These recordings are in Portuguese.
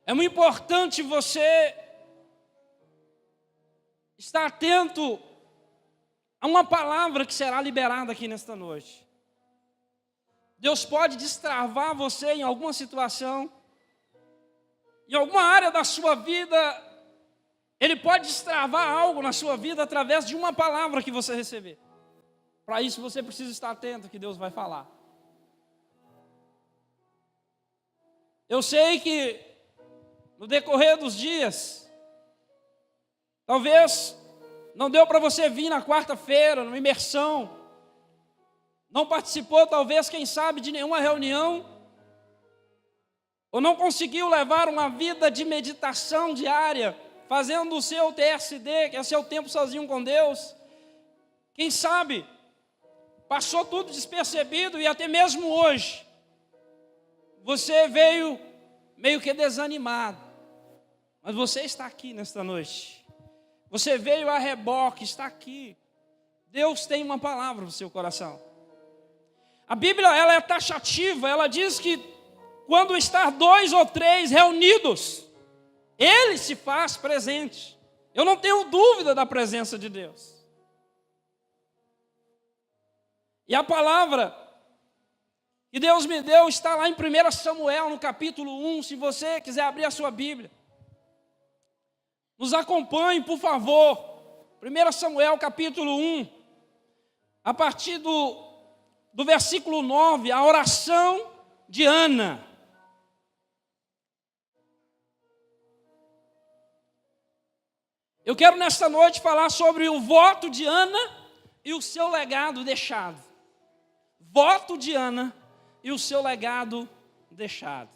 É muito importante você estar atento a uma palavra que será liberada aqui nesta noite. Deus pode destravar você em alguma situação, em alguma área da sua vida. Ele pode destravar algo na sua vida através de uma palavra que você receber. Para isso você precisa estar atento ao que Deus vai falar. Eu sei que no decorrer dos dias, talvez não deu para você vir na quarta-feira, numa imersão, não participou talvez, quem sabe, de nenhuma reunião, ou não conseguiu levar uma vida de meditação diária, fazendo o seu TSD, que é o seu tempo sozinho com Deus. Quem sabe passou tudo despercebido e até mesmo hoje você veio meio que desanimado, mas você está aqui nesta noite. Você veio a reboque, está aqui. Deus tem uma palavra no seu coração. A Bíblia, ela é taxativa, ela diz que quando estar 2 ou 3 reunidos, Ele se faz presente. Eu não tenho dúvida da presença de Deus. E a palavra que Deus me deu está lá em 1 Samuel, no capítulo 1, se você quiser abrir a sua Bíblia. Nos acompanhe, por favor. 1 Samuel, capítulo 1, a partir do versículo 9, a oração de Ana. Eu quero nesta noite falar sobre o voto de Ana e o seu legado deixado. Voto de Ana e o seu legado deixado.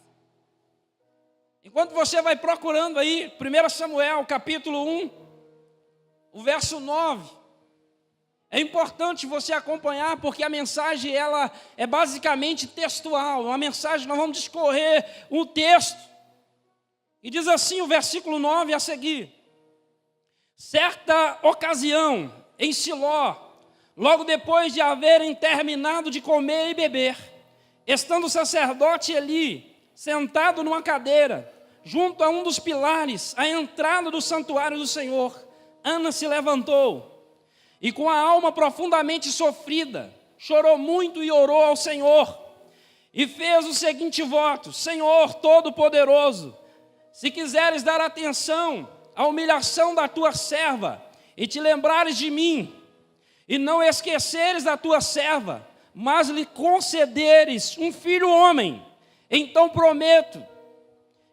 Enquanto você vai procurando aí, 1 Samuel, capítulo 1, o verso 9, é importante você acompanhar, porque a mensagem ela é basicamente textual. Uma mensagem, nós vamos discorrer um texto. E diz assim o versículo 9 a seguir. Certa ocasião, em Siló, logo depois de haverem terminado de comer e beber, estando o sacerdote Eli sentado numa cadeira, junto a um dos pilares, à entrada do santuário do Senhor, Ana se levantou e, com a alma profundamente sofrida, chorou muito e orou ao Senhor, e fez o seguinte voto: Senhor Todo-Poderoso, se quiseres dar atenção à humilhação da tua serva, e te lembrares de mim, e não esqueceres da tua serva, mas lhe concederes um filho homem, então prometo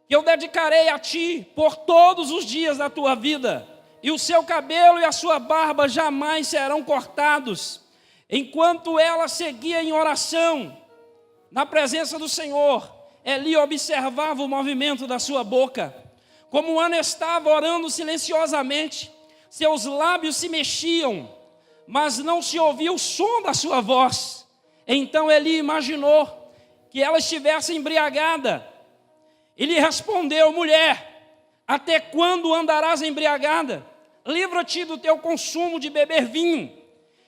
que eu dedicarei a ti por todos os dias da tua vida, e o seu cabelo e a sua barba jamais serão cortados. Enquanto ela seguia em oração, na presença do Senhor, Eli observava o movimento da sua boca. Como Ana estava orando silenciosamente, seus lábios se mexiam, mas não se ouvia o som da sua voz. Então Eli imaginou que ela estivesse embriagada. E lhe respondeu: mulher, até quando andarás embriagada? Livra-te do teu consumo de beber vinho.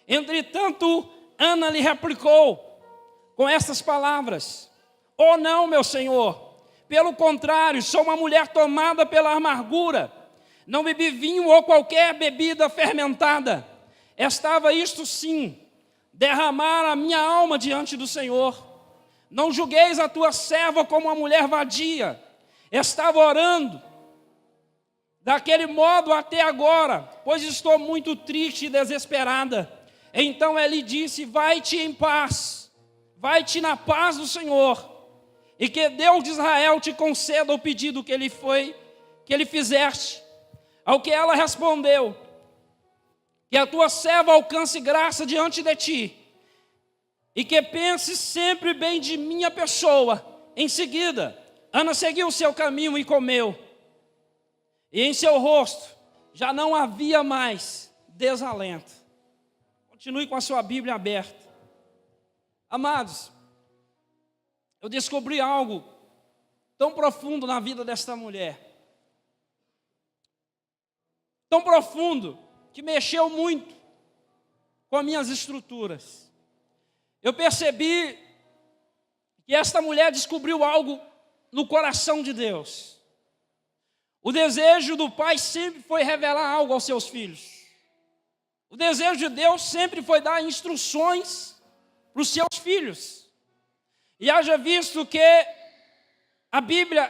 Entretanto, Ana lhe replicou com estas palavras: oh não, meu senhor, pelo contrário, sou uma mulher tomada pela amargura. Não bebi vinho ou qualquer bebida fermentada. Estava isto sim, derramar a minha alma diante do Senhor. Não julgueis a tua serva como uma mulher vadia. Estava orando daquele modo até agora, pois estou muito triste e desesperada. Então ele disse: vai-te em paz, vai-te na paz do Senhor, e que Deus de Israel te conceda o pedido que ele fizeste. Ao que ela respondeu: que a tua serva alcance graça diante de ti, e que pense sempre bem de minha pessoa. Em seguida, Ana seguiu o seu caminho e comeu, e em seu rosto já não havia mais desalento. Continue com a sua Bíblia aberta. Amados, eu descobri algo tão profundo na vida desta mulher, tão profundo, que mexeu muito com as minhas estruturas. Eu percebi que esta mulher descobriu algo no coração de Deus. O desejo do pai sempre foi revelar algo aos seus filhos. O desejo de Deus sempre foi dar instruções para os seus filhos. E haja visto que a Bíblia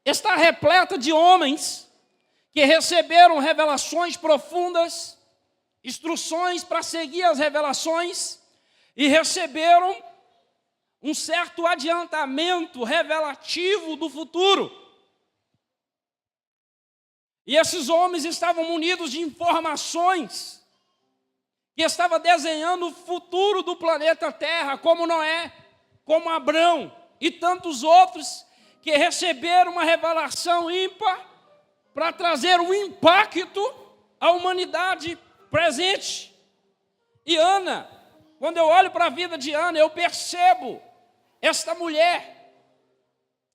está repleta de homens que receberam revelações profundas, instruções para seguir as revelações, e receberam um certo adiantamento revelativo do futuro. E esses homens estavam munidos de informações que estava desenhando o futuro do planeta Terra, como Noé, como Abrão e tantos outros que receberam uma revelação ímpar para trazer um impacto à humanidade presente. E Ana, quando eu olho para a vida de Ana, eu percebo esta mulher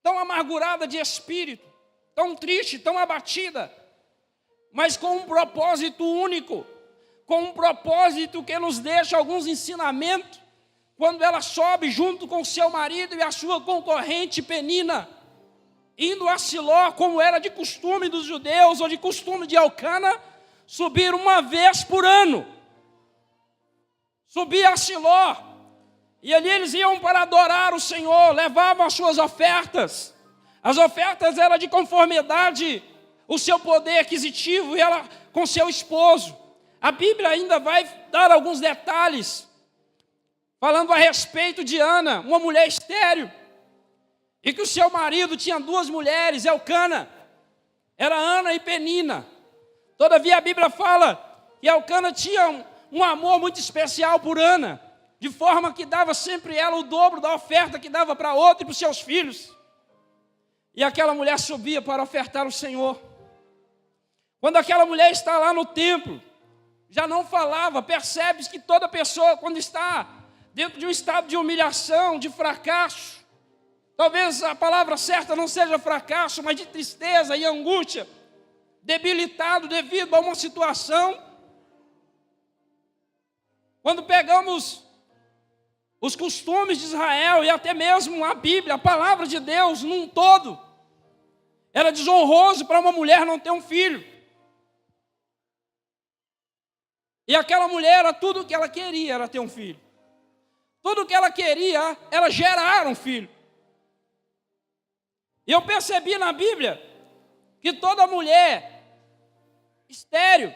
tão amargurada de espírito, tão triste, tão abatida, mas com um propósito único, com um propósito que nos deixa alguns ensinamentos, quando ela sobe junto com seu marido e a sua concorrente Penina, indo a Siló, como era de costume dos judeus, ou de costume de Elcana, subir uma vez por ano. Subia a Siló, e ali eles iam para adorar o Senhor, levavam as suas ofertas. As ofertas eram de conformidade o seu poder aquisitivo e ela com seu esposo. A Bíblia ainda vai dar alguns detalhes, falando a respeito de Ana, uma mulher estéril, e que o seu marido tinha duas mulheres, Elcana, era Ana e Penina. Todavia a Bíblia fala que Elcana tinha um amor muito especial por Ana, de forma que dava sempre ela o dobro da oferta que dava para outra e para os seus filhos. E aquela mulher subia para ofertar ao Senhor. Quando aquela mulher está lá no templo, já não falava, percebe-se que toda pessoa, quando está dentro de um estado de humilhação, de fracasso, talvez a palavra certa não seja fracasso, mas de tristeza e angústia, debilitado devido a uma situação. Quando pegamos os costumes de Israel e até mesmo a Bíblia, a palavra de Deus num todo, era desonroso para uma mulher não ter um filho. E aquela mulher, era tudo o que ela queria, era ter um filho. Tudo o que ela queria era gerar um filho. E eu percebi na Bíblia que toda mulher estéril,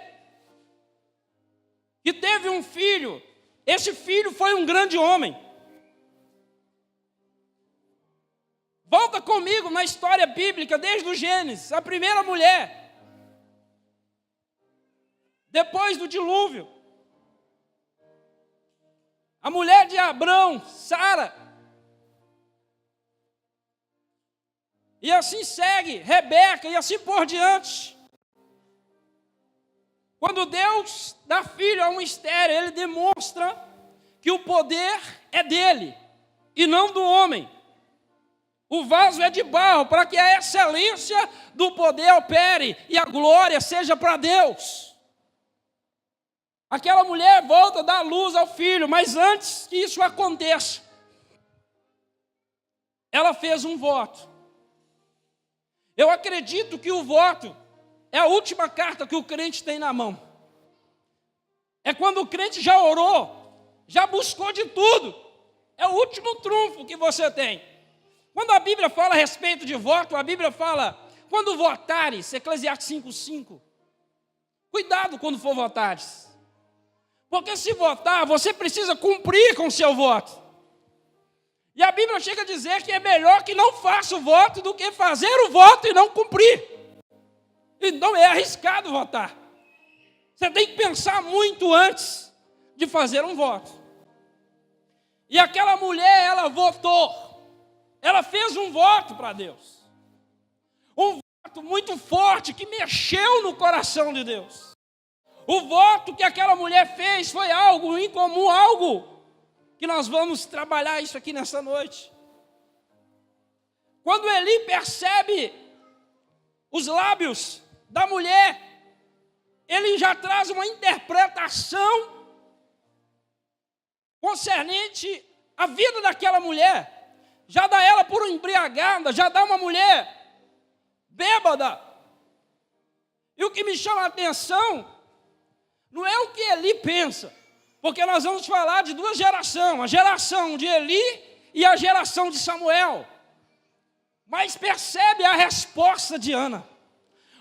que teve um filho, esse filho foi um grande homem. Volta comigo na história bíblica, desde o Gênesis, a primeira mulher, depois do dilúvio, a mulher de Abrão, Sara, e assim segue, Rebeca, e assim por diante. Quando Deus dá filho a um estéril, Ele demonstra que o poder é dele e não do homem. O vaso é de barro para que a excelência do poder opere e a glória seja para Deus. Aquela mulher volta a dar luz ao filho, mas antes que isso aconteça, ela fez um voto. Eu acredito que o voto é a última carta que o crente tem na mão. É quando o crente já orou, já buscou de tudo. É o último trunfo que você tem. Quando a Bíblia fala a respeito de voto, a Bíblia fala, quando votares, Eclesiastes 5:5, cuidado quando for votares. Porque se votar, você precisa cumprir com o seu voto. E a Bíblia chega a dizer que é melhor que não faça o voto do que fazer o voto e não cumprir. Então é arriscado votar. Você tem que pensar muito antes de fazer um voto. E aquela mulher, ela votou. Ela fez um voto para Deus. Um voto muito forte que mexeu no coração de Deus. O voto que aquela mulher fez foi algo incomum, algo que nós vamos trabalhar isso aqui nessa noite. Quando Eli percebe os lábios da mulher, ele já traz uma interpretação concernente à vida daquela mulher. Já dá ela por embriagada, já dá uma mulher bêbada, E o que me chama a atenção não é o que Eli pensa, porque nós vamos falar de duas gerações, a geração de Eli e a geração de Samuel. Mas percebe a resposta de Ana.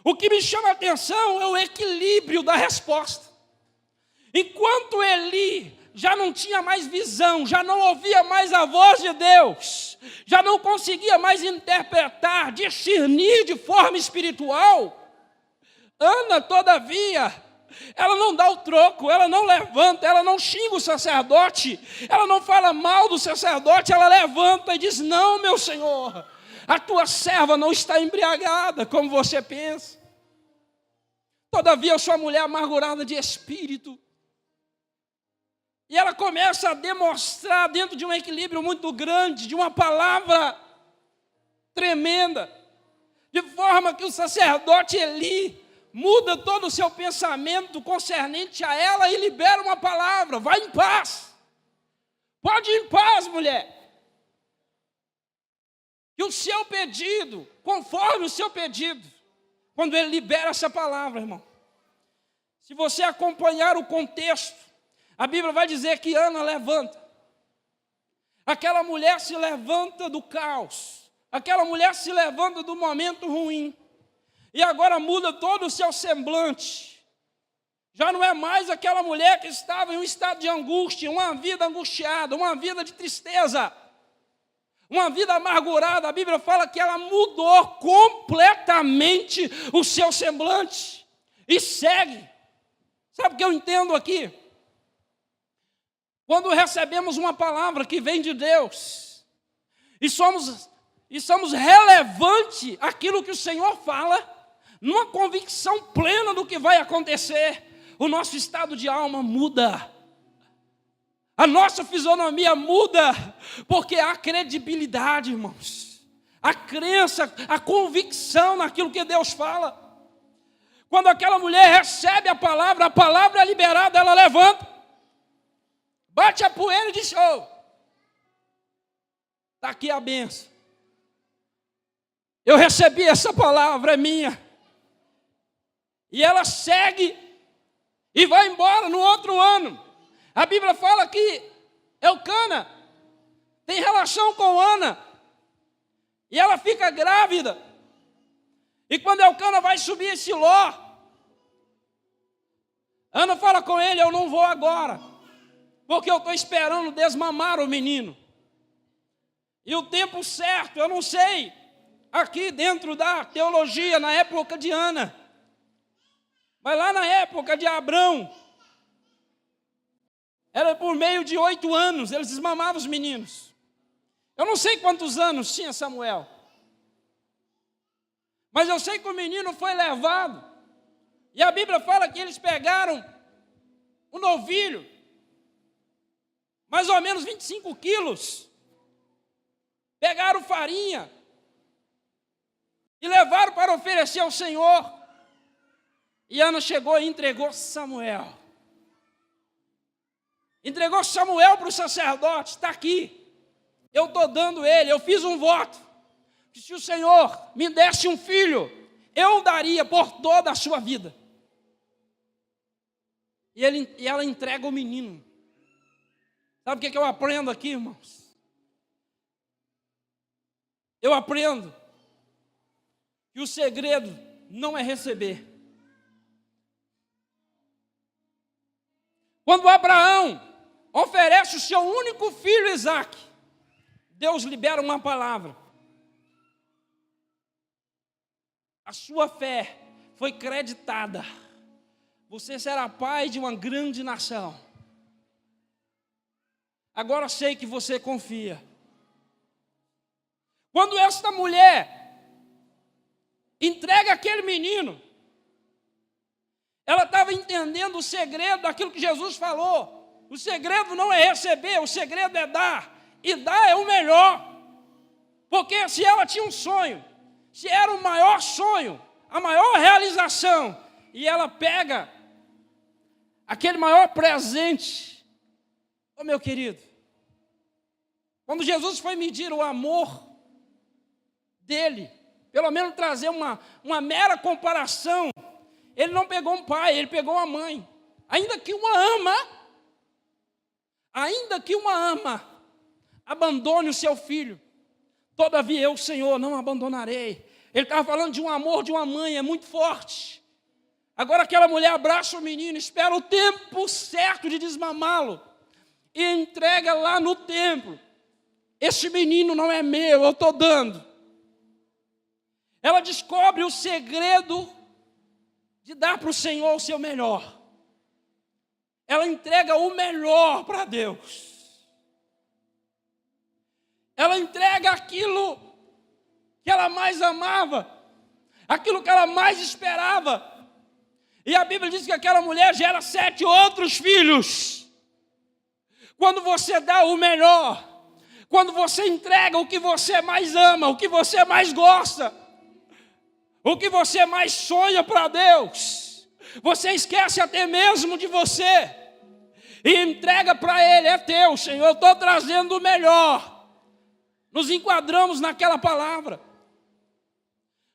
O que me chama a atenção é o equilíbrio da resposta. Enquanto Eli já não tinha mais visão, já não ouvia mais a voz de Deus, já não conseguia mais interpretar, discernir de forma espiritual, Ana, todavia, ela não dá o troco, ela não levanta, ela não xinga o sacerdote, ela não fala mal do sacerdote, ela levanta e diz: não, meu senhor, a tua serva não está embriagada como você pensa. Todavia eu sou uma mulher amargurada de espírito. E ela começa a demonstrar dentro de um equilíbrio muito grande, de uma palavra tremenda, de forma que o sacerdote Eli muda todo o seu pensamento concernente a ela e libera uma palavra: vai em paz, pode ir em paz, mulher. E o seu pedido, conforme o seu pedido, quando ele libera essa palavra, irmão, se você acompanhar o contexto, a Bíblia vai dizer que Ana levanta. Aquela mulher se levanta do caos. Aquela mulher se levanta do momento ruim. E agora muda todo o seu semblante. Já não é mais aquela mulher que estava em um estado de angústia, uma vida angustiada, uma vida de tristeza, uma vida amargurada. A Bíblia fala que ela mudou completamente o seu semblante. E segue. Sabe o que eu entendo aqui? Quando recebemos uma palavra que vem de Deus, e somos relevantes àquilo que o Senhor fala, numa convicção plena do que vai acontecer, o nosso estado de alma muda, a nossa fisionomia muda, porque há credibilidade, irmãos, a crença, a convicção naquilo que Deus fala. Quando aquela mulher recebe a palavra é liberada, ela levanta, bate a poeira e diz: oh, está aqui a benção. Eu recebi essa palavra, é minha. E ela segue e vai embora no outro ano. A Bíblia fala que Elcana tem relação com Ana. E ela fica grávida. E quando Elcana vai subir esse Siló, Ana fala com ele: eu não vou agora, porque eu estou esperando desmamar o menino. E o tempo certo, eu não sei, aqui dentro da teologia, na época de Ana, mas lá na época de Abrão, era por meio de 8 anos, eles desmamavam os meninos. Eu não sei quantos anos tinha Samuel, mas eu sei que o menino foi levado, e a Bíblia fala que eles pegaram um novilho, mais ou menos 25 quilos, pegaram farinha e levaram para oferecer ao Senhor. E Ana chegou e entregou Samuel. Entregou Samuel para o sacerdote: está aqui, eu estou dando ele, eu fiz um voto, que se o Senhor me desse um filho, eu o daria por toda a sua vida. E ela entrega o menino. Sabe o que eu aprendo aqui, irmãos? Eu aprendo que o segredo não é receber. Quando Abraão oferece o seu único filho Isaque, Deus libera uma palavra: a sua fé foi creditada, você será pai de uma grande nação. Agora sei que você confia. Quando esta mulher entrega aquele menino, ela estava entendendo o segredo daquilo que Jesus falou. O segredo não é receber, o segredo é dar. E dar é o melhor. Porque se ela tinha um sonho, se era o maior sonho, a maior realização, e ela pega aquele maior presente. Ô meu querido, quando Jesus foi medir o amor dele, pelo menos trazer uma mera comparação, Ele não pegou um pai, ele pegou uma mãe. Ainda que uma ama, abandone o seu filho. Todavia eu, Senhor, não abandonarei. Ele estava falando de um amor de uma mãe, é muito forte. Agora aquela mulher abraça o menino, espera o tempo certo de desmamá-lo e entrega lá no templo. Esse menino não é meu, eu estou dando. Ela descobre o segredo de dar para o Senhor o seu melhor. Ela entrega o melhor para Deus. Ela entrega aquilo que ela mais amava, aquilo que ela mais esperava. E a Bíblia diz que aquela mulher gera 7 outros filhos. Quando você dá o melhor, quando você entrega o que você mais ama, o que você mais gosta, o que você mais sonha para Deus, você esquece até mesmo de você e entrega para Ele. É teu, Senhor, eu estou trazendo o melhor. Nos enquadramos naquela palavra.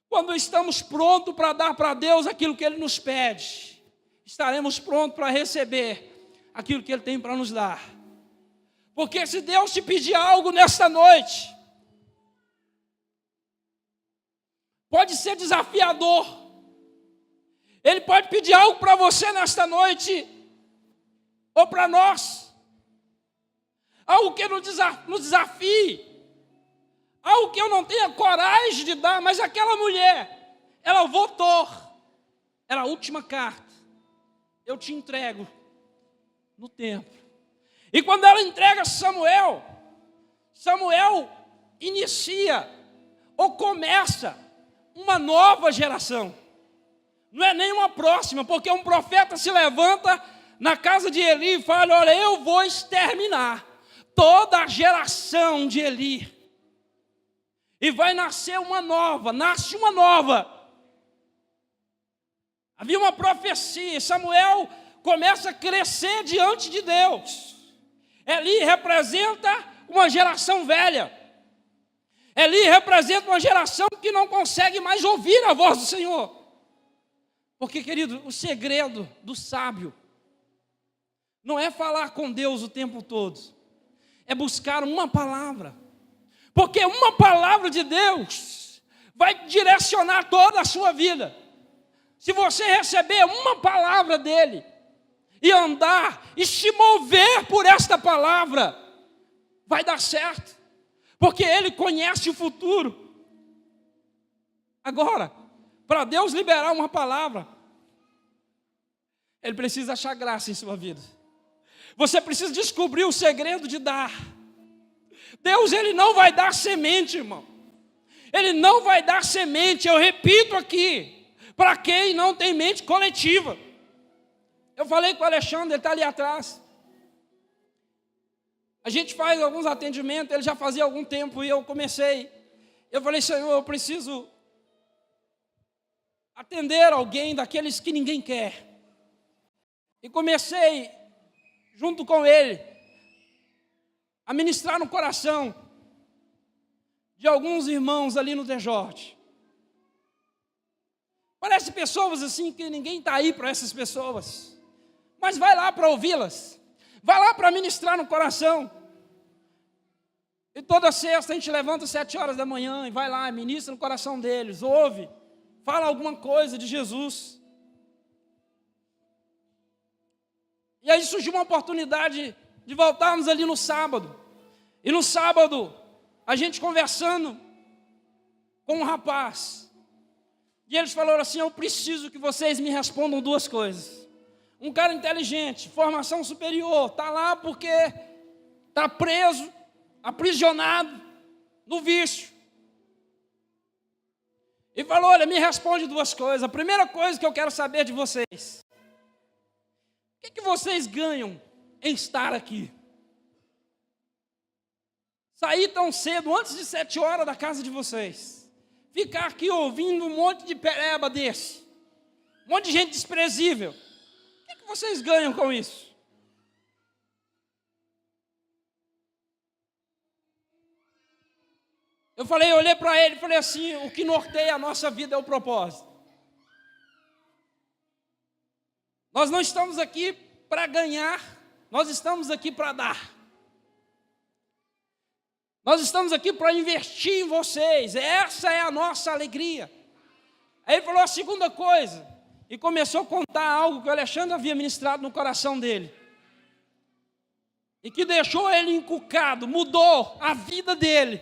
Quando estamos prontos para dar para Deus aquilo que Ele nos pede, estaremos prontos para receber aquilo que Ele tem para nos dar. Porque se Deus te pedir algo nesta noite, pode ser desafiador. Ele pode pedir algo para você nesta noite, ou para nós, algo que nos desafie, algo que eu não tenha coragem de dar, mas aquela mulher, ela votou, era a última carta, eu te entrego no templo. E quando ela entrega Samuel inicia, ou começa, uma nova geração. Não é nem uma próxima, porque um profeta se levanta na casa de Eli e fala: olha, eu vou exterminar toda a geração de Eli. E vai nascer uma nova, nasce uma nova. Havia uma profecia, Samuel começa a crescer diante de Deus. Eli representa uma geração velha. Eli representa uma geração que não consegue mais ouvir a voz do Senhor. Porque, querido, o segredo do sábio não é falar com Deus o tempo todo, é buscar uma palavra. Porque uma palavra de Deus vai direcionar toda a sua vida. Se você receber uma palavra dele e andar e se mover por esta palavra, vai dar certo. Porque ele conhece o futuro. Agora, para Deus liberar uma palavra, ele precisa achar graça em sua vida. Você precisa descobrir o segredo de dar. Deus, ele não vai dar semente, irmão. Ele não vai dar semente, eu repito aqui, para quem não tem mente coletiva. Eu falei com o Alexandre, ele está ali atrás. A gente faz alguns atendimentos, ele já fazia algum tempo e eu comecei. Eu falei: Senhor, eu preciso atender alguém daqueles que ninguém quer. E comecei, junto com ele, a ministrar no coração de alguns irmãos ali no DJ. Parece pessoas assim que ninguém está aí para essas pessoas. Mas vai lá para ouvi-las. Vai lá para ministrar no coração. E toda sexta a gente levanta às 7 horas da manhã e vai lá, ministra no coração deles, ouve, fala alguma coisa de Jesus. E aí surgiu uma oportunidade de voltarmos ali no sábado. E no sábado, a gente conversando com um rapaz. E eles falaram assim: eu preciso que vocês me respondam 2 coisas. Um cara inteligente, formação superior, está lá porque está preso, aprisionado no vício. E falou: olha, me responde 2 coisas. A primeira coisa que eu quero saber de vocês: o que vocês ganham em estar aqui? Sair tão cedo, antes de 7 horas da casa de vocês, ficar aqui ouvindo um monte de pereba desse, um monte de gente desprezível. O que vocês ganham com isso? Eu olhei para ele e falei assim: o que norteia a nossa vida é o propósito. Nós não estamos aqui para ganhar, nós estamos aqui para dar. Nós estamos aqui para investir em vocês, essa é a nossa alegria. Aí ele falou a segunda coisa, e começou a contar algo que o Alexandre havia ministrado no coração dele. E que deixou ele encucado, mudou a vida dele.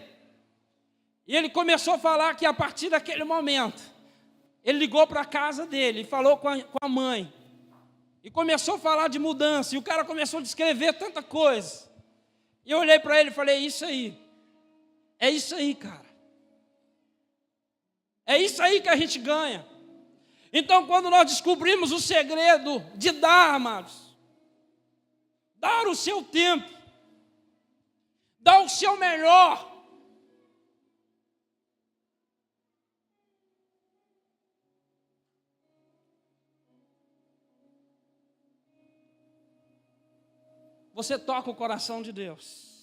E ele começou a falar que a partir daquele momento, ele ligou para a casa dele, falou com a mãe. E começou a falar de mudança, e o cara começou a descrever tanta coisa. E eu olhei para ele e falei, é isso aí, cara. É isso aí que a gente ganha. Então, quando nós descobrimos o segredo de dar, amados, dar o seu tempo, dar o seu melhor, você toca o coração de Deus.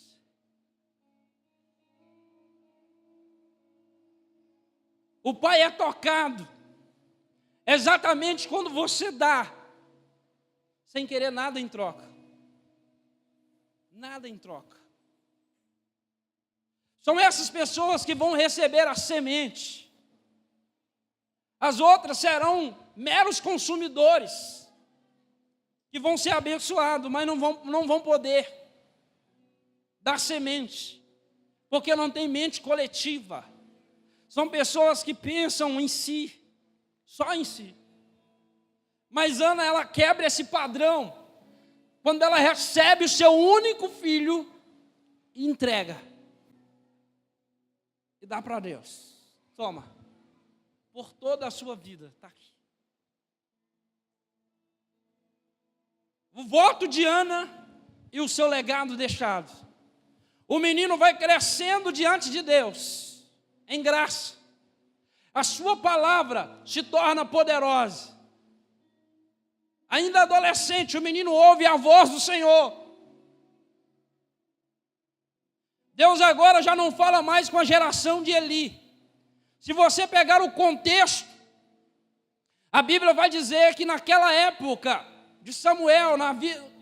O Pai é tocado exatamente quando você dá, sem querer nada em troca. Nada em troca. São essas pessoas que vão receber a semente. As outras serão meros consumidores, que vão ser abençoados, mas não vão poder dar semente, porque não tem mente coletiva. São pessoas que pensam em si, só em si. Mas Ana, ela quebra esse padrão, quando ela recebe o seu único filho e entrega. E dá para Deus. Toma, por toda a sua vida, está aqui. O voto de Ana e o seu legado deixado. O menino vai crescendo diante de Deus, em graça. A sua palavra se torna poderosa. Ainda adolescente, o menino ouve a voz do Senhor. Deus agora já não fala mais com a geração de Eli. Se você pegar o contexto, a Bíblia vai dizer que naquela época de Samuel,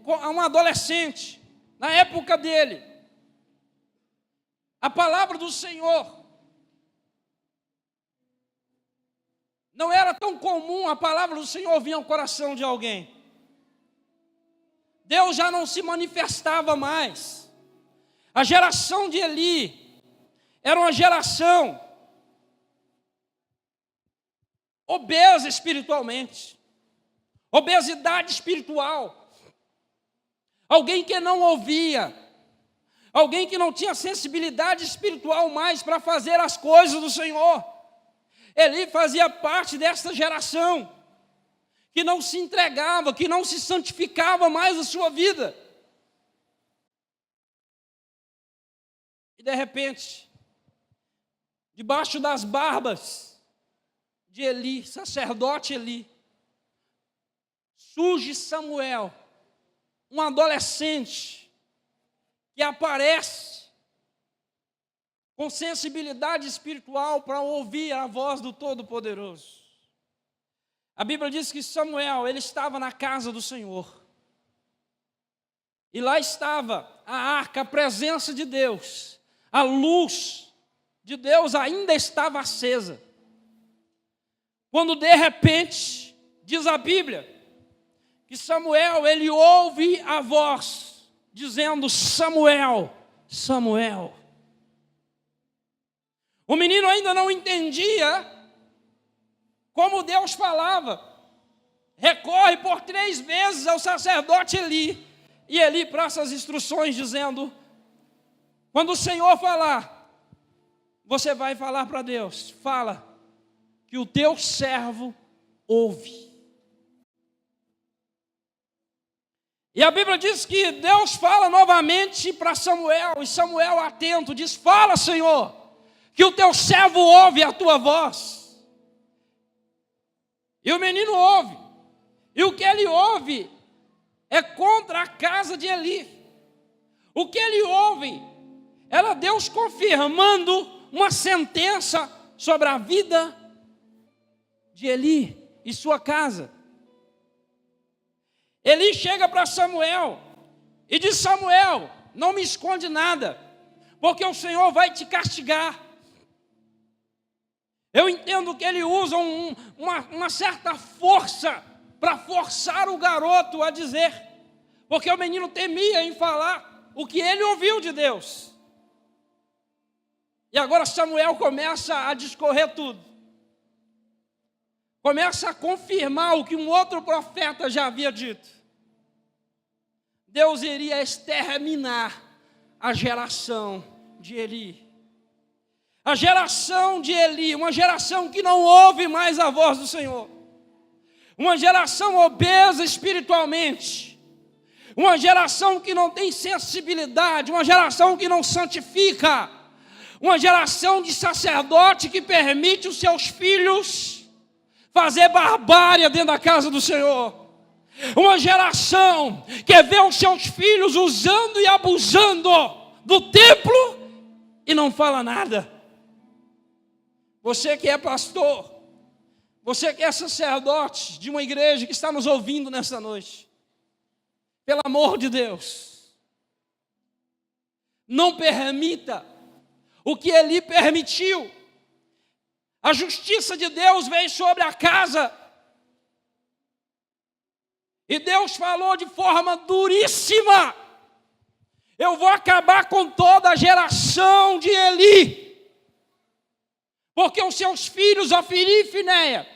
um adolescente, na época dele, a palavra do Senhor não era tão comum, a palavra do Senhor vinha ao coração de alguém. Deus já não se manifestava mais. A geração de Eli era uma geração obesa espiritualmente, obesidade espiritual, alguém que não ouvia, alguém que não tinha sensibilidade espiritual mais para fazer as coisas do Senhor. Eli fazia parte dessa geração que não se entregava, que não se santificava mais a sua vida. E de repente, debaixo das barbas de Eli, sacerdote Eli, surge Samuel, um adolescente que aparece com sensibilidade espiritual para ouvir a voz do Todo-Poderoso. A Bíblia diz que Samuel, ele estava na casa do Senhor. E lá estava a arca, a presença de Deus. A luz de Deus ainda estava acesa. Quando de repente, diz a Bíblia, que Samuel, ele ouve a voz, dizendo, Samuel, Samuel. O menino ainda não entendia como Deus falava. Recorre por 3 vezes ao sacerdote Eli. E Eli passa as instruções dizendo, quando o Senhor falar, você vai falar para Deus, fala que o teu servo ouve. E a Bíblia diz que Deus fala novamente para Samuel, e Samuel atento, diz, fala, Senhor, que o teu servo ouve a tua voz. E o menino ouve, e o que ele ouve é contra a casa de Eli. O que ele ouve era Deus confirmando uma sentença sobre a vida de Eli e sua casa. Eli chega para Samuel e diz: Samuel, não me esconde nada, porque o Senhor vai te castigar. Eu entendo que ele usa uma certa força para forçar o garoto a dizer, porque o menino temia em falar o que ele ouviu de Deus. E agora Samuel começa a discorrer tudo. Começa a confirmar o que um outro profeta já havia dito. Deus iria exterminar a geração de Eli. A geração de Eli, uma geração que não ouve mais a voz do Senhor. Uma geração obesa espiritualmente. Uma geração que não tem sensibilidade, uma geração que não santifica. Uma geração de sacerdote que permite os seus filhos fazer barbárie dentro da casa do Senhor. Uma geração que vê os seus filhos usando e abusando do templo e não fala nada. Você que é pastor, você que é sacerdote de uma igreja que está nos ouvindo nessa noite, pelo amor de Deus, não permita o que Eli permitiu. A justiça de Deus veio sobre a casa. E Deus falou de forma duríssima: eu vou acabar com toda a geração de Eli. Porque os seus filhos, Ofni e Finéia,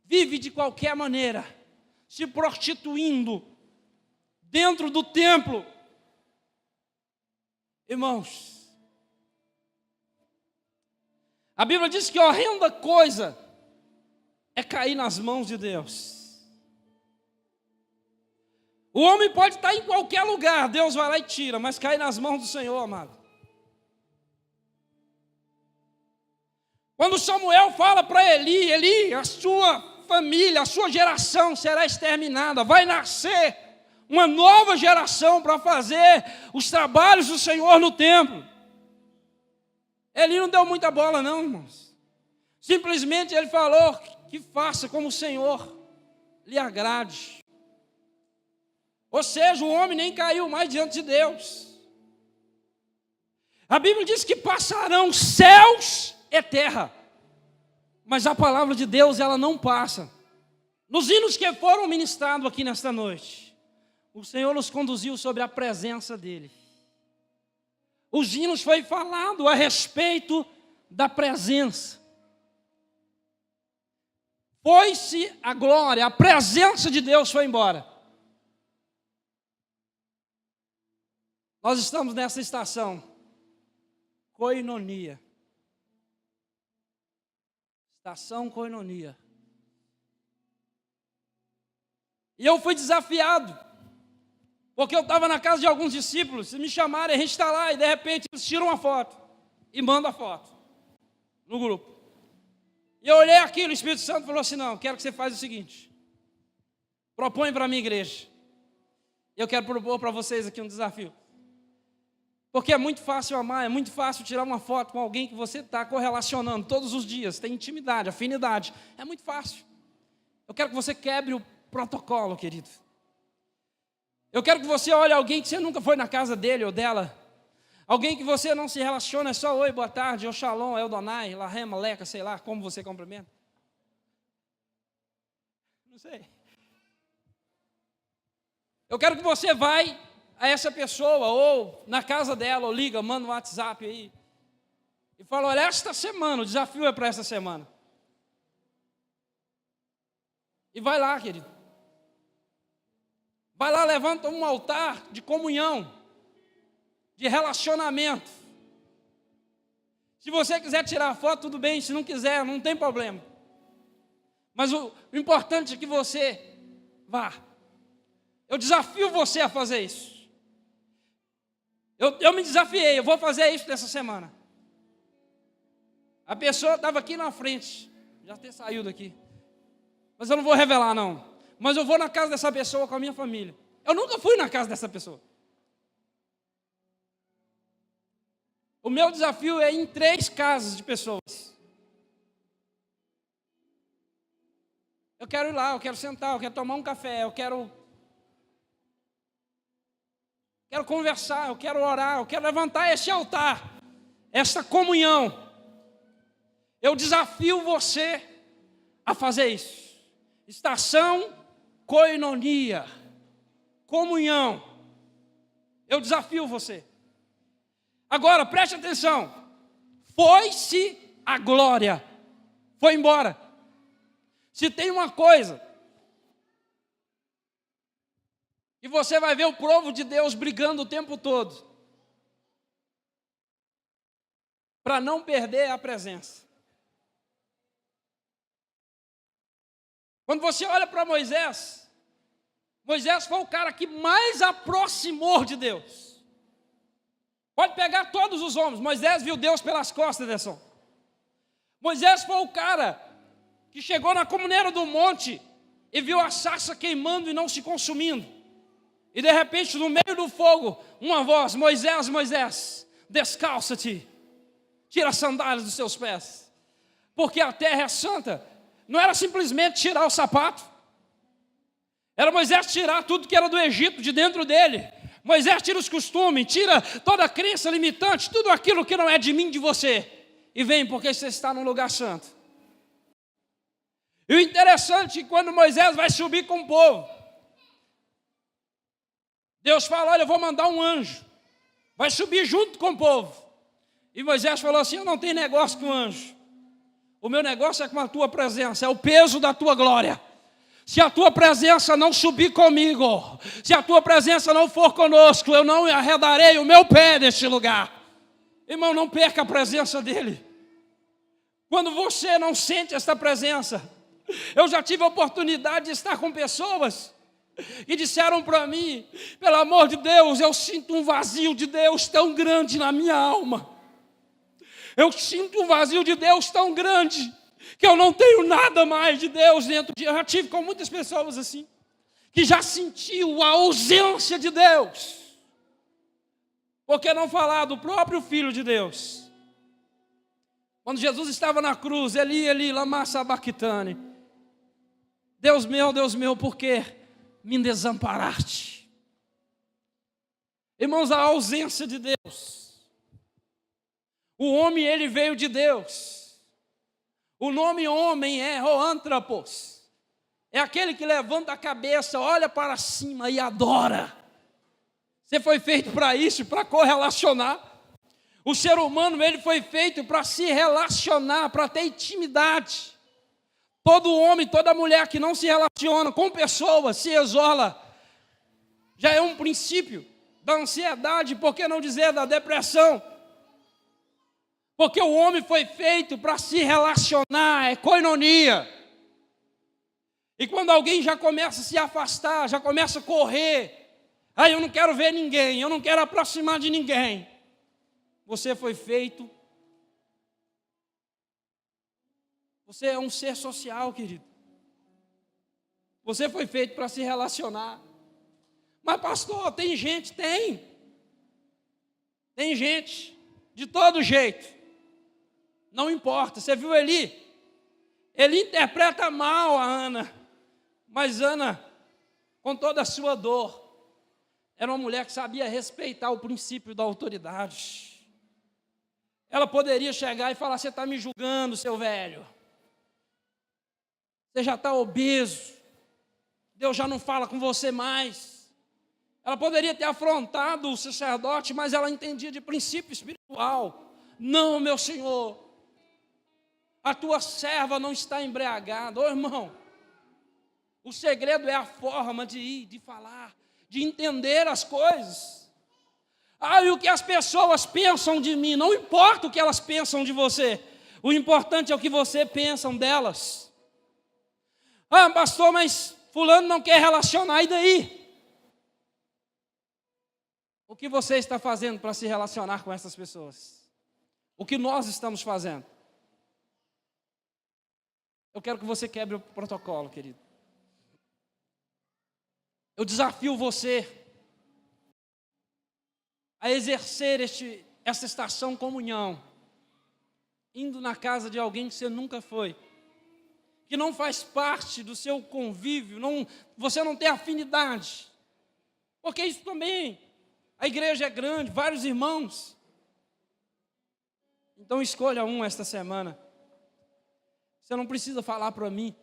vivem de qualquer maneira, se prostituindo dentro do templo. Irmãos, a Bíblia diz que a horrenda coisa é cair nas mãos de Deus. O homem pode estar em qualquer lugar, Deus vai lá e tira, mas cair nas mãos do Senhor, amado. Quando Samuel fala para Eli: Eli, a sua família, a sua geração será exterminada, vai nascer uma nova geração para fazer os trabalhos do Senhor no templo. Eli não deu muita bola não, irmãos. Simplesmente ele falou que faça como o Senhor lhe agrade. Ou seja, o homem nem caiu mais diante de Deus. A Bíblia diz que passarão céus e terra, mas a palavra de Deus, ela não passa. Nos hinos que foram ministrados aqui nesta noite, o Senhor nos conduziu sobre a presença dEle. Os hinos foi falado a respeito da presença. Foi-se a glória, a presença de Deus foi embora. Nós estamos nessa estação, Koinonia. Estação Koinonia. E eu fui desafiado, porque eu estava na casa de alguns discípulos, se me chamarem, a gente está lá, e de repente eles tiram uma foto, e mandam a foto, no grupo. E eu olhei aquilo, o Espírito Santo falou assim: não, quero que você faça o seguinte, propõe para a minha igreja. Eu quero propor para vocês aqui um desafio. Porque é muito fácil amar, é muito fácil tirar uma foto com alguém que você está correlacionando todos os dias, tem intimidade, afinidade, é muito fácil. Eu quero que você quebre o protocolo, querido. Eu quero que você olhe alguém que você nunca foi na casa dele ou dela, alguém que você não se relaciona, é só oi, boa tarde, ou shalom, eldonai, lahema, leca, sei lá, como você cumprimenta. Não sei. Eu quero que você vai a essa pessoa, ou na casa dela, ou liga, manda um WhatsApp aí, e fala: olha, esta semana, o desafio é para essa semana. E vai lá, querido. Vai lá, levanta um altar de comunhão, de relacionamento. Se você quiser tirar foto, tudo bem, se não quiser, não tem problema. Mas o importante é que você vá. Eu desafio você a fazer isso. Eu me desafiei, eu vou fazer isso nessa semana. A pessoa estava aqui na frente, já ter saído daqui. Mas eu não vou revelar não. Mas eu vou na casa dessa pessoa com a minha família. Eu nunca fui na casa dessa pessoa. O meu desafio é ir em 3 casas de pessoas. Eu quero ir lá, eu quero sentar, eu quero tomar um café, eu quero quero conversar, eu quero orar, eu quero levantar esse altar, essa comunhão. Eu desafio você a fazer isso. Estação koinonia, comunhão. Eu desafio você. Agora, preste atenção. Foi-se a glória. Foi embora. Se tem uma coisa, e você vai ver o povo de Deus brigando o tempo todo, para não perder a presença. Quando você olha para Moisés, Moisés foi o cara que mais aproximou de Deus. Pode pegar todos os homens. Moisés viu Deus pelas costas, Anderson. Moisés foi o cara que chegou na comunhão do monte e viu a sarça queimando e não se consumindo. E de repente, no meio do fogo, uma voz: Moisés, Moisés, descalça-te, tira as sandálias dos seus pés, porque a terra é santa. Não era simplesmente tirar o sapato, era Moisés tirar tudo que era do Egito de dentro dele. Moisés tira os costumes, tira toda a crença limitante, tudo aquilo que não é de mim, de você, e vem porque você está num lugar santo. E o interessante é que quando Moisés vai subir com o povo, Deus fala: olha, eu vou mandar um anjo, vai subir junto com o povo. E Moisés falou assim: eu não tenho negócio com anjo, o meu negócio é com a tua presença, é o peso da tua glória. Se a tua presença não subir comigo, se a tua presença não for conosco, eu não arredarei o meu pé neste lugar. Irmão, não perca a presença dele. Quando você não sente esta presença, eu já tive a oportunidade de estar com pessoas que disseram para mim: pelo amor de Deus, eu sinto um vazio de Deus tão grande na minha alma. Eu sinto um vazio de Deus tão grande que eu não tenho nada mais de Deus dentro de... Eu já tive com muitas pessoas assim, que já sentiu a ausência de Deus. Por que não falar do próprio Filho de Deus? Quando Jesus estava na cruz, Eli, Eli, lama sabachthani. Deus meu, por que me desamparaste? Irmãos, a ausência de Deus. O homem, ele veio de Deus. O nome homem é Hoanthropos. É aquele que levanta a cabeça, olha para cima e adora. Você foi feito para isso, para correlacionar. O ser humano, ele foi feito para se relacionar, para ter intimidade. Todo homem, toda mulher que não se relaciona com pessoas, se isola. Já é um princípio da ansiedade, por que não dizer da depressão? Porque o homem foi feito para se relacionar, é koinonia. E quando alguém já começa a se afastar, já começa a correr, eu não quero ver ninguém, eu não quero aproximar de ninguém. Você foi feito, você é um ser social, querido. Você foi feito para se relacionar. Mas pastor, tem gente, tem gente, de todo jeito. Não importa, você viu Eli? Ele interpreta mal a Ana, mas Ana, com toda a sua dor, era uma mulher que sabia respeitar o princípio da autoridade. Ela poderia chegar e falar: você está me julgando, seu velho, você já está obeso, Deus já não fala com você mais. Ela poderia ter afrontado o sacerdote, mas ela entendia de princípio espiritual. Não, meu Senhor, a tua serva não está embriagada. Ô irmão, o segredo é a forma de ir, de falar, de entender as coisas. E o que as pessoas pensam de mim, não importa o que elas pensam de você, o importante é o que você pensa delas. Pastor, mas fulano não quer relacionar, e daí? O que você está fazendo para se relacionar com essas pessoas? O que nós estamos fazendo? Eu quero que você quebre o protocolo, querido. Eu desafio você a exercer essa estação comunhão, indo na casa de alguém que você nunca foi, que não faz parte do seu convívio, você não tem afinidade, porque isso também, A igreja é grande, vários irmãos. Então escolha um esta semana. Você não precisa falar para mim.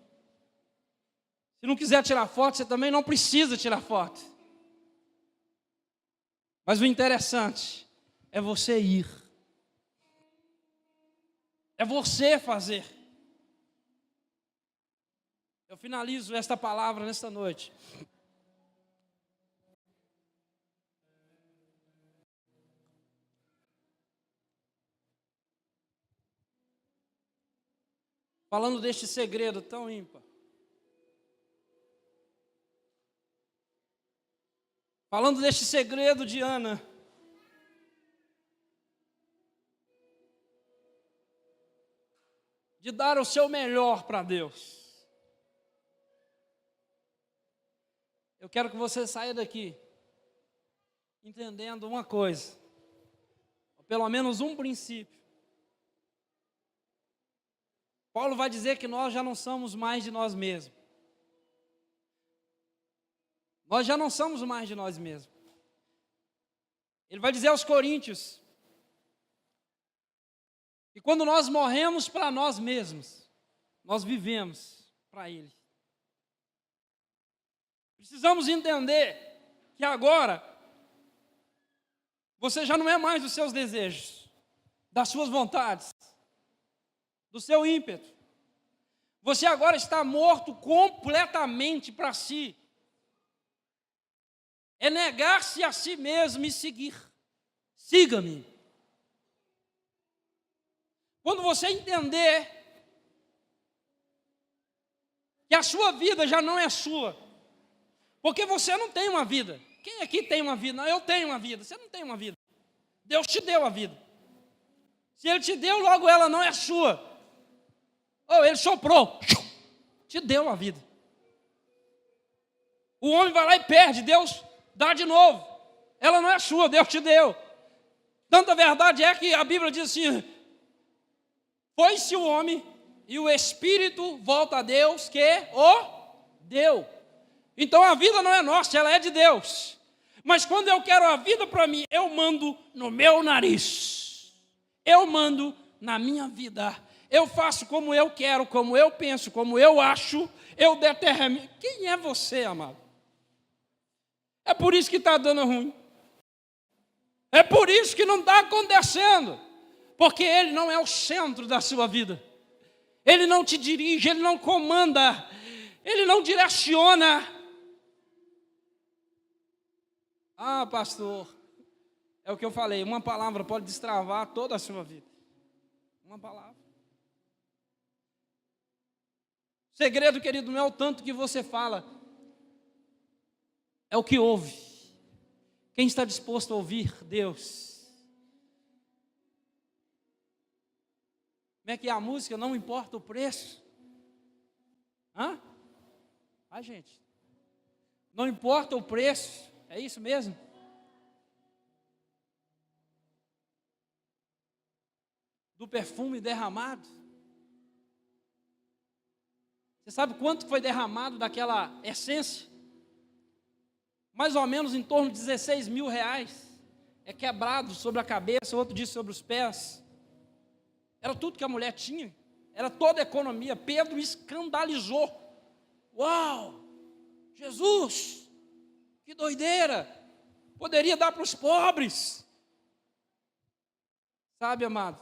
Se não quiser tirar foto, você também não precisa tirar foto. Mas o interessante é você ir. É você fazer. Eu finalizo esta palavra nesta noite. Falando deste segredo tão ímpar. Falando deste segredo de Ana. De dar o seu melhor para Deus. Eu quero que você saia daqui entendendo uma coisa. Ou pelo menos um princípio. Paulo vai dizer que nós já não somos mais de nós mesmos. Nós já não somos mais de nós mesmos. Ele vai dizer aos Coríntios que quando nós morremos para nós mesmos, nós vivemos para Ele. Precisamos entender que agora você já não é mais dos seus desejos, das suas vontades, do seu ímpeto. Você agora está morto completamente para si. É negar-se a si mesmo e seguir. Siga-me. Quando você entender que a sua vida já não é sua, porque você não tem uma vida. Quem aqui tem uma vida? Não, eu tenho uma vida. Você não tem uma vida. Deus te deu a vida. Se Ele te deu, logo ela não é sua. Ou Ele soprou, te deu a vida. O homem vai lá e perde, Deus dá de novo. Ela não é sua, Deus te deu. Tanta verdade é que a Bíblia diz assim: foi-se o homem e o Espírito volta a Deus que o deu. Então a vida não é nossa, ela é de Deus. Mas quando eu quero a vida para mim, eu mando no meu nariz. Eu mando na minha vida. Eu faço como eu quero, como eu penso, como eu acho. Eu determino. Quem é você, amado? É por isso que está dando ruim. É por isso que não está acontecendo. Porque Ele não é o centro da sua vida. Ele não te dirige, Ele não comanda. Ele não direciona. Ah, pastor, é o que eu falei, uma palavra pode destravar toda a sua vida. Uma palavra. O segredo, querido, não é o tanto que você fala, é o que ouve. Quem está disposto a ouvir Deus? Como é que é a música? Não importa o preço. Hã? Ah, gente. Não importa o preço. É isso mesmo? Do perfume derramado. Você sabe quanto foi derramado daquela essência? Mais ou menos em torno de 16 mil reais. É quebrado sobre a cabeça, outro diz sobre os pés. Era tudo que a mulher tinha. Era toda a economia. Pedro escandalizou. Uau! Jesus! Que doideira! Poderia dar para os pobres. Sabe, amado?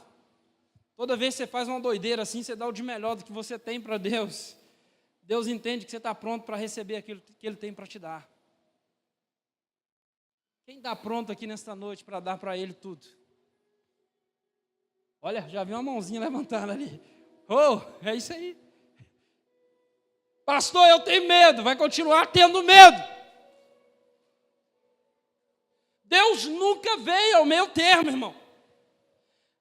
Toda vez que você faz uma doideira assim, você dá o de melhor do que você tem para Deus. Deus entende que você está pronto para receber aquilo que Ele tem para te dar. Quem está pronto aqui nesta noite para dar para Ele tudo? Olha, já vi uma mãozinha levantada ali. Oh, é isso aí. Pastor, eu tenho medo. Vai continuar tendo medo. Deus nunca veio ao meu termo, irmão.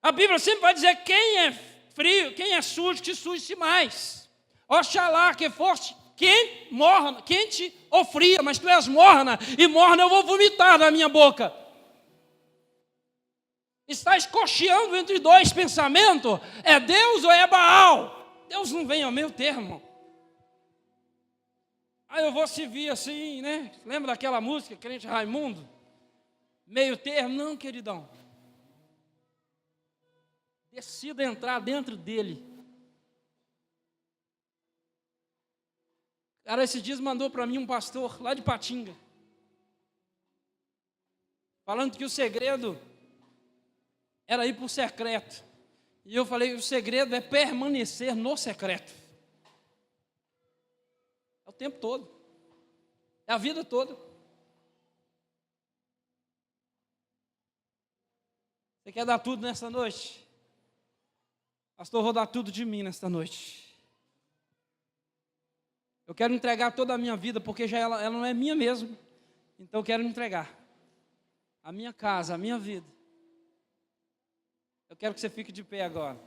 A Bíblia sempre vai dizer: quem é frio, quem é sujo, que suje-se mais. Oxalá que fosse quente ou fria, mas tu és morna, e morna eu vou vomitar na minha boca. Estás cocheando entre dois pensamentos: é Deus ou é Baal? Deus não vem ao meu termo. Aí eu vou servir assim, né? Lembra daquela música, Crente Raimundo? meio termo, não, queridão. Decida entrar dentro dele. Cara, esses dias mandou para mim um pastor lá de Patinga, falando que o segredo era ir para o secreto. E eu falei, o segredo é permanecer no secreto. É o tempo todo. É a vida toda. Você quer dar tudo nessa noite? Pastor, vou dar tudo de mim nesta noite. Eu quero entregar toda a minha vida, porque já ela não é minha mesmo. Então eu quero entregar a minha casa, a minha vida. Eu quero que você fique de pé agora.